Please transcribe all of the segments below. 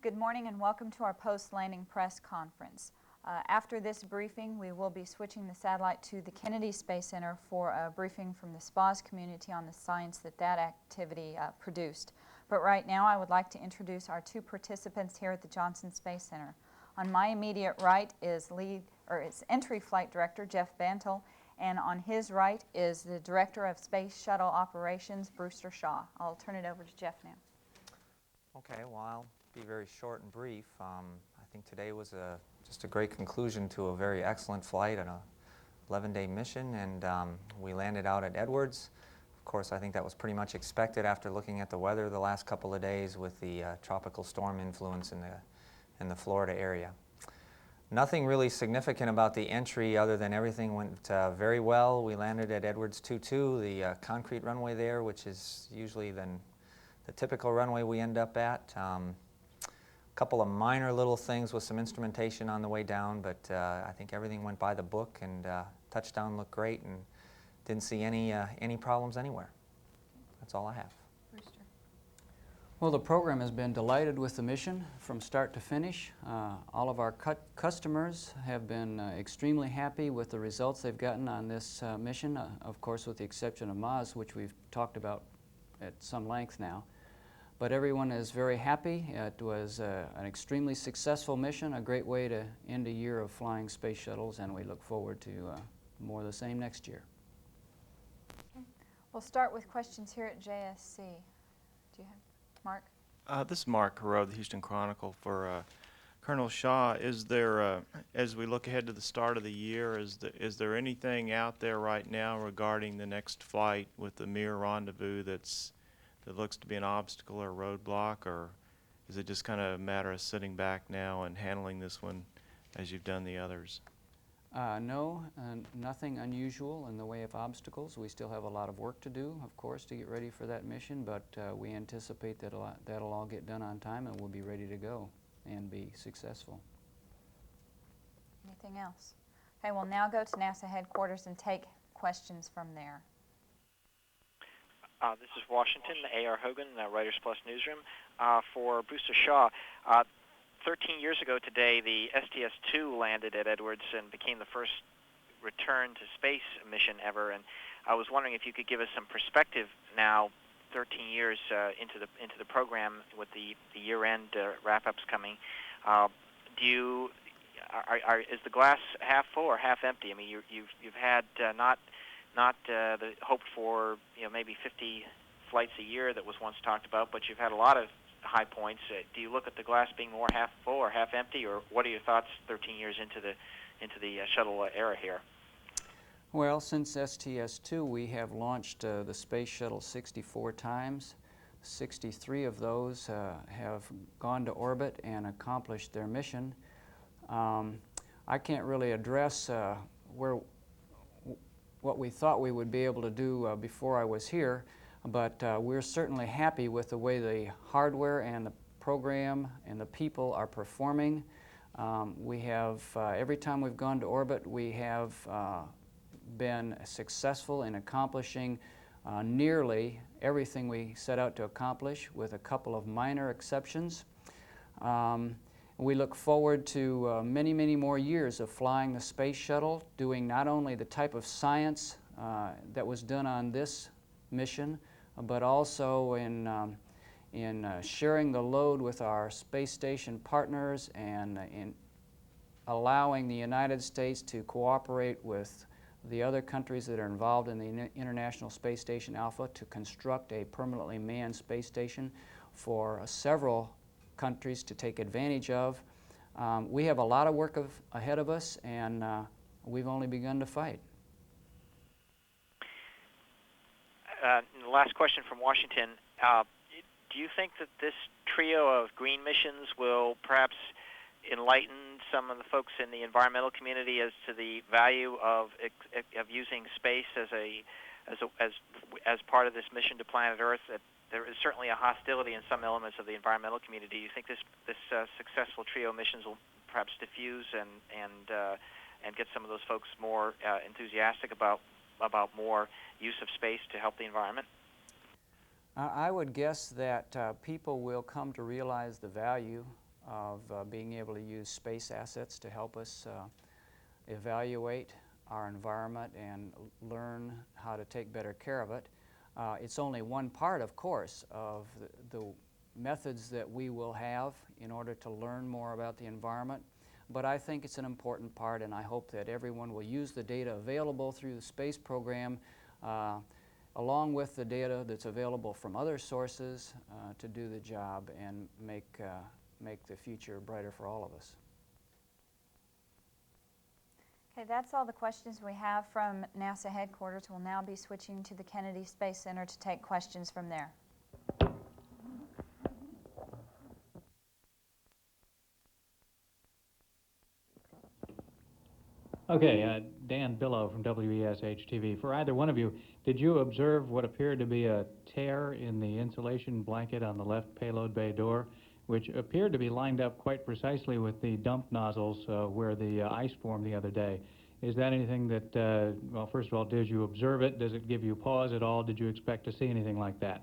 Good morning and welcome to our post-landing press conference. After this briefing, we will be switching the satellite to the Kennedy Space Center for a briefing from the SPAS community on the science that activity produced. But right now, I would like to introduce our two participants here at the Johnson Space Center. On my immediate right is Entry Flight Director Jeff BANTLE, and on his right is the Director of Space Shuttle Operations, BREWSTER Shaw. I'll turn it over to Jeff now. Okay, well, I'll be very short and brief. I think today was just a great conclusion to a very excellent flight on a 11-day mission, and we landed out at Edwards. Of course, I think that was pretty much expected after looking at the weather the last couple of days with the tropical storm influence in the Florida area. Nothing really significant about the entry other than everything went very well. We landed at Edwards 22, the concrete runway there, which is usually the typical runway we end up at. A couple of minor little things with some instrumentation on the way down, but I think everything went by the book, and touchdown looked great, and didn't see any problems anywhere. That's all I have. BREWSTER. Well, the program has been delighted with the mission from start to finish. All of our customers have been extremely happy with the results they've gotten on this mission, of course with the exception of Maz, which we've talked about at some length now. But everyone is very happy. It was an extremely successful mission, a great way to end a year of flying space shuttles, and we look forward to more of the same next year. Okay. We'll start with questions here at JSC. Do you have Mark? This is Mark Hero of the Houston Chronicle. For Colonel Shaw, is there, as we look ahead to the start of the year, is there anything out there right now regarding the next flight with the Mir rendezvous that looks to be an obstacle or roadblock, or is it just kind of a matter of sitting back now and handling this one as you've done the others? No, nothing unusual in the way of obstacles. We still have a lot of work to do, of course, to get ready for that mission, but we anticipate that that'll all get done on time and we'll be ready to go and be successful. Anything else? Okay, we'll now go to NASA headquarters and take questions from there. This is Washington, A.R. Hogan, Writers Plus Newsroom. For BREWSTER Shaw, 13 years ago today, the STS-62 landed at Edwards and became the first return to space mission ever. And I was wondering if you could give us some perspective now, 13 years into the program with the year-end wrap-ups coming. Is the glass half full or half empty? I mean, you've had not the hoped for, maybe 50 flights a year that was once talked about, but you've had a lot of high points. Do you look at the glass being more half full or half empty, or what are your thoughts 13 years into the shuttle era here? Well, since STS-2, we have launched the Space Shuttle 64 times. 63 of those have gone to orbit and accomplished their mission. I can't really address what we thought we would be able to do before I was here, but we're certainly happy with the way the hardware and the program and the people are performing. We have, every time we've gone to orbit, we have been successful in accomplishing nearly everything we set out to accomplish, with a couple of minor exceptions. We look forward to many, many more years of flying the space shuttle, doing not only the type of science that was done on this mission, but also in sharing the load with our space station partners, and in allowing the United States to cooperate with the other countries that are involved in the International Space Station Alpha to construct a permanently manned space station for several countries to take advantage of. We have a lot of work ahead of us, and we've only begun to fight. The last question from Washington. Do you think that this trio of green missions will perhaps enlighten some of the folks in the environmental community as to the value of using space as part of this mission to planet Earth? There is certainly a hostility in some elements of the environmental community. Do you think this successful trio of missions will perhaps diffuse and get some of those folks more enthusiastic about more use of space to help the environment? I would guess that people will come to realize the value of being able to use space assets to help us evaluate our environment and learn how to take better care of it. It's only one part, of course, of the methods that we will have in order to learn more about the environment, but I think it's an important part, and I hope that everyone will use the data available through the space program along with the data that's available from other sources to do the job and make the future brighter for all of us. Okay, that's all the questions we have from NASA headquarters. We'll now be switching to the Kennedy Space Center to take questions from there. Okay, Dan Billow from WESH-TV. For either one of you, did you observe what appeared to be a tear in the insulation blanket on the left payload bay door, which appeared to be lined up quite precisely with the dump nozzles where the ice formed the other day? Is that anything that, well, first of all, did you observe it? Does it give you pause at all? Did you expect to see anything like that?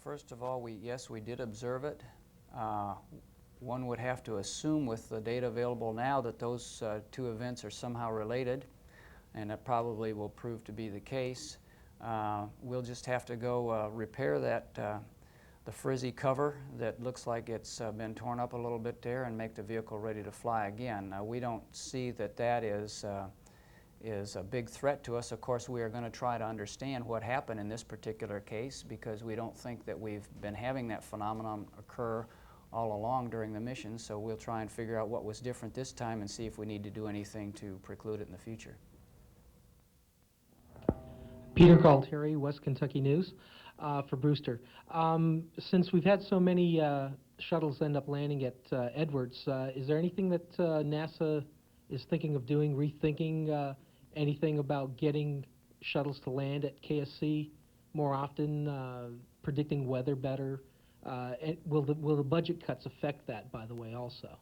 First of all, yes, we did observe it. One would have to assume with the data available now that those two events are somehow related, and that probably will prove to be the case. We'll just have to go repair that, the frizzy cover that looks like it's been torn up a little bit there and make the vehicle ready to fly again. We don't see that that is a big threat to us. Of course, we are going to try to understand what happened in this particular case because we don't think that we've been having that phenomenon occur all along during the mission, so we'll try and figure out what was different this time and see if we need to do anything to preclude it in the future. Peter Galtieri, West Kentucky News, for Brewster. Since we've had so many shuttles end up landing at Edwards, is there anything that NASA is thinking of doing, rethinking anything about getting shuttles to land at KSC more often, predicting weather better? And will the budget cuts affect that, by the way, also?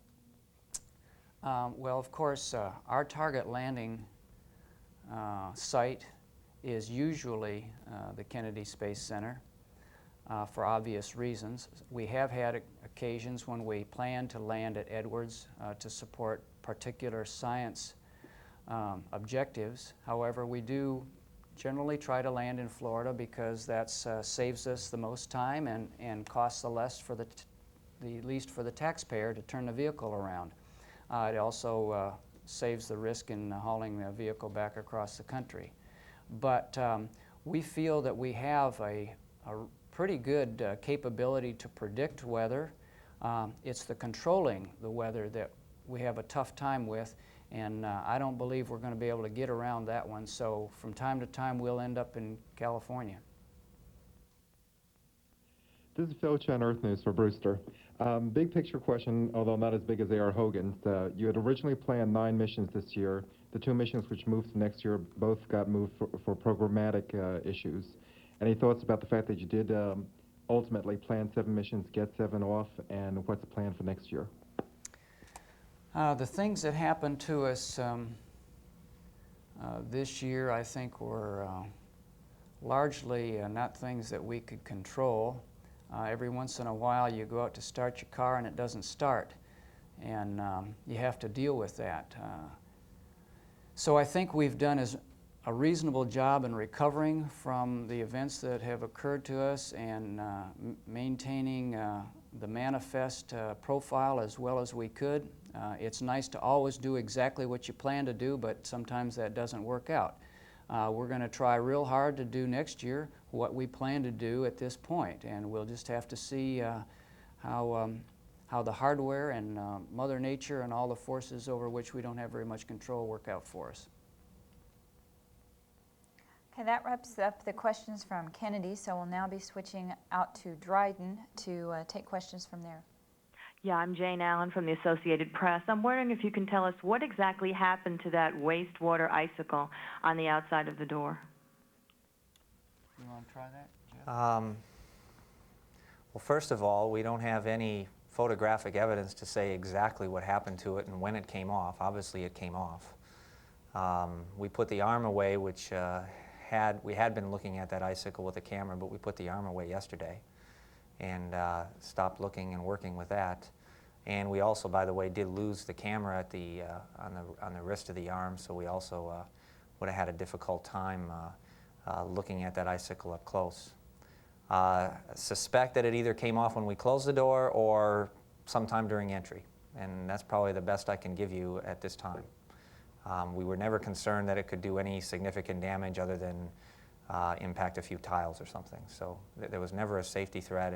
Well, of course, our target landing site is usually the Kennedy Space Center for obvious reasons. We have had occasions when we plan to land at Edwards to support particular science objectives. However, we do generally try to land in Florida because that saves us the most time and costs the least for the taxpayer to turn the vehicle around. It also saves the risk in hauling the vehicle back across the country. But we feel that we have a pretty good capability to predict weather. It's the controlling the weather that we have a tough time with, and I don't believe we're going to be able to get around that one. So from time to time, we'll end up in California. This is Phil Chen, Earth News for Brewster. Big picture question, although not as big as A.R. Hogan's. You had originally planned 9 missions this year. The 2 missions which moved to next year both got moved for programmatic issues. Any thoughts about the fact that you did ultimately plan 7 missions, get 7 off, and what's the plan for next year? The things that happened to us this year, I think, were largely not things that we could control. Every once in a while, you go out to start your car and it doesn't start, and you have to deal with that. So I think we've done a reasonable job in recovering from the events that have occurred to us and maintaining the manifest profile as well as we could. It's nice to always do exactly what you plan to do, but sometimes that doesn't work out. We're going to try real hard to do next year what we plan to do at this point, and we'll just have to see how the hardware and Mother Nature and all the forces over which we don't have very much control work out for us. Okay, that wraps up the questions from Kennedy, so we'll now be switching out to Dryden to take questions from there. Yeah, I'm Jane Allen from the Associated Press. I'm wondering if you can tell us what exactly happened to that wastewater icicle on the outside of the door. You want to try that, Jeff? Well, first of all, we don't have any photographic evidence to say exactly what happened to it and when it came off. Obviously, it came off. We put the arm away, which we had been looking at that icicle with a camera, but we put the arm away yesterday and stopped looking and working with that. And we also, by the way, did lose the camera at the, on the wrist of the arm, so we also would have had a difficult time looking at that icicle up close. Suspect that it either came off when we closed the door or sometime during entry, and that's probably the best I can give you at this time. We were never concerned that it could do any significant damage other than impact a few tiles or something. So there was never a safety threat,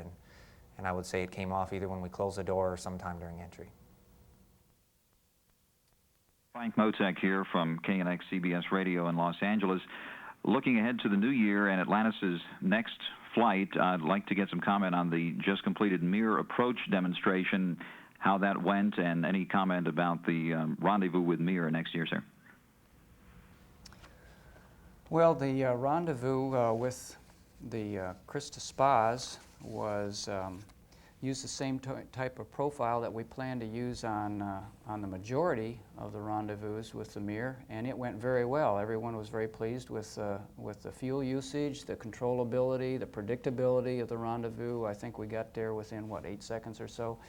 and I would say it came off either when we closed the door or sometime during entry. Frank Motek here from KNX CBS Radio in Los Angeles. Looking ahead to the new year and Atlantis' next flight, I'd like to get some comment on the just completed Mir approach demonstration, how that went, and any comment about the rendezvous with Mir next year, sir. Well, the rendezvous with the Krista Spas was used the same type of profile that we plan to use on the majority of the rendezvous with the Mir, and it went very well. Everyone was very pleased with the fuel usage, the controllability, the predictability of the rendezvous. I think we got there within, what, 8 seconds or so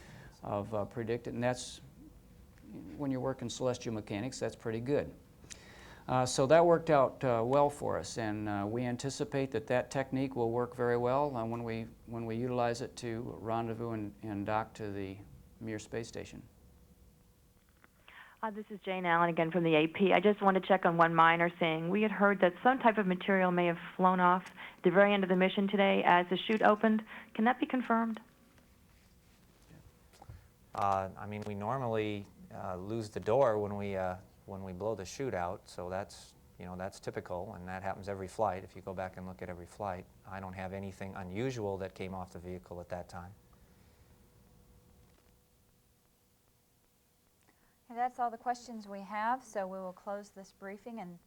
of predicted, and that's, when you're working celestial mechanics, that's pretty good. So that worked out well for us, and we anticipate that that technique will work very well when we utilize it to rendezvous and dock to the Mir space station. This is Jane Allen again from the AP. I just want to check on one minor thing. We had heard that some type of material may have flown off at the very end of the mission today as the chute opened. Can that be confirmed? I mean, we normally lose the door when we blow the chute out, so that's, you know, that's typical, and that happens every flight. If you go back and look at every flight, I don't have anything unusual that came off the vehicle at that time. And that's all the questions we have, so we will close this briefing and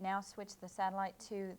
now switch the satellite to